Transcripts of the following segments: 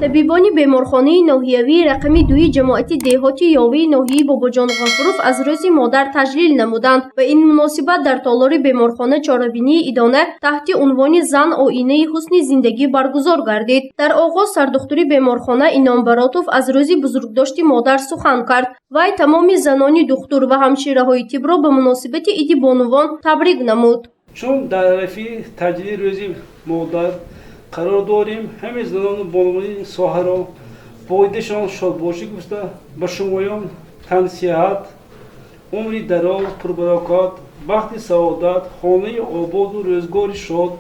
طبیبان بیمارخانه ناحیوی رقم 2 جماعت دهاتی یاوه ناحیه باباجان غفروف از روز مادر تجلیل نمودند و این مناسبت در تالار بیمارخانه چاره‌بینی ادانه تحت عنوان زن آینه حسن زندگی برگزار گردید. در آغاز سردختری بیمارخانه اینام براتوف از روز بزرگداشت مادر سخن کرد. وی تمام زنان دختر و همشیره‌های طب را به مناسبت عید بانوان تبریک نمود. چون در عرفه تجلیل روز مادر قرار داریم، همه زنان بانوان ساحه را بایدشان شادباشی گفته به شمایان تن صحت، عمری دراز، پربرکات، بخت سعادت، خانه آباد و روزگار شاد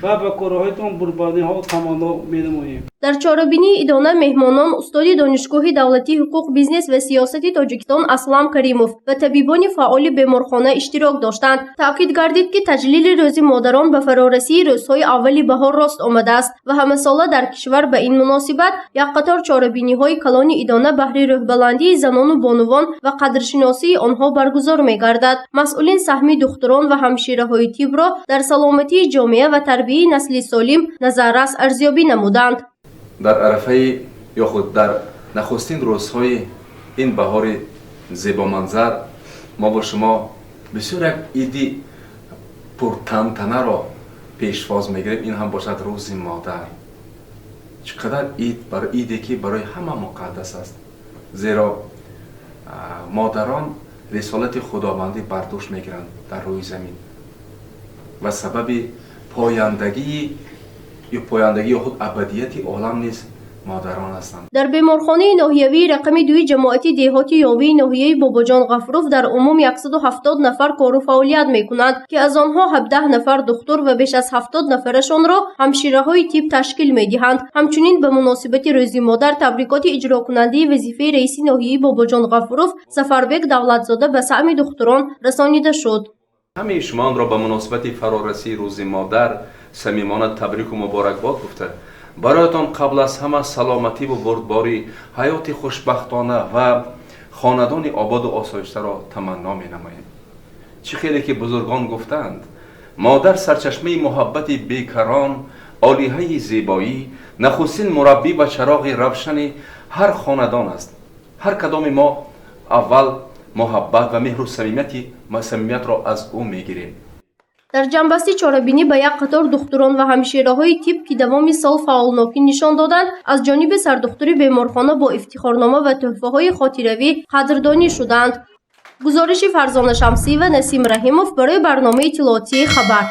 و به کارهایتان بربرنی ها تمنا می‌نماییم. در چاره‌بینی ادانه مهمانان استاد دانشگاه دولتی حقوق بیزنس و سیاست تاجیکستان اسلام کریموف و طبیبان فعال بیمارخانه اشتراک داشتند. تاکید گردید که تجلیل روز مادران به فرارسی روزهای اول بهار راست آمده است و همه ساله در کشور به این مناسبت یک قطار چاره‌بینی‌های کلان ادانه بهره روح‌بلندی زنان و بانوان و قدرشناسی آنها برگزار می‌گردد. مسئولین سهم دختران و همشیره‌های طب را در سلامتی جامعه و تربیت نسل سالم نظررس ارزیابی نمودند. در عرفه یا خود در نخستین روزهای این بهار زیبا منظر ما با شما بسیار یک ایدی پرتنتنه را پیشواز میگیریم. این هم باشد روز مادر. چقدر اید برای ایدی که برای همه مقدس است، زیرا مادران رسالت خداوندی بر دوش میگیرند در روی زمین و سبب پایندگی خود ابدیت عالم نیز مادران هستند. در بیمارخانه ناحیوی رقم 2 جماعت دهاتی یاوه ناحیه باباجان غفروف در عموم 170 نفر کار و فعالیت میکنند که از آنها 17 نفر دختر و بیش از 70 نفرشان را همشیره‌های طب تشکیل میدهند. همچنین به مناسبت روز مادر تبریکات اجرا کننده وظیفه رئیس ناحیه باباجان غفروف سفربک دولتزاده به سهم دختران رسانیده شد. همه شما را به مناسبت فرارسی روز مادر صمیمانه تبریک و مبارکباد گفته برایتان قبل از همه سلامتی و بردباری حیات خوشبختانه و خاندان آباد و آسایشته را تمنا می نماییم. چه خیلی که بزرگان گفتند مادر سرچشمه محبت بیکران، عالیه زیبایی، نخستین مربی و چراغ روشن هر خاندان است. هر کدام ما اول محبت و مهر و صمیمیت را از او میگیریم. در جنبسته چاره‌بینی به یک قطار دختران و همشیره‌های طب که دوام سال فعالناکی نشان دادند از جانب سردختری بیمارخانه با افتخارنامه و تحفه‌های خاطروی قدردانی شدند. گزارش فرزانه شمسی و نسیم رحیموف برای برنامه اطلاعاتی خبر.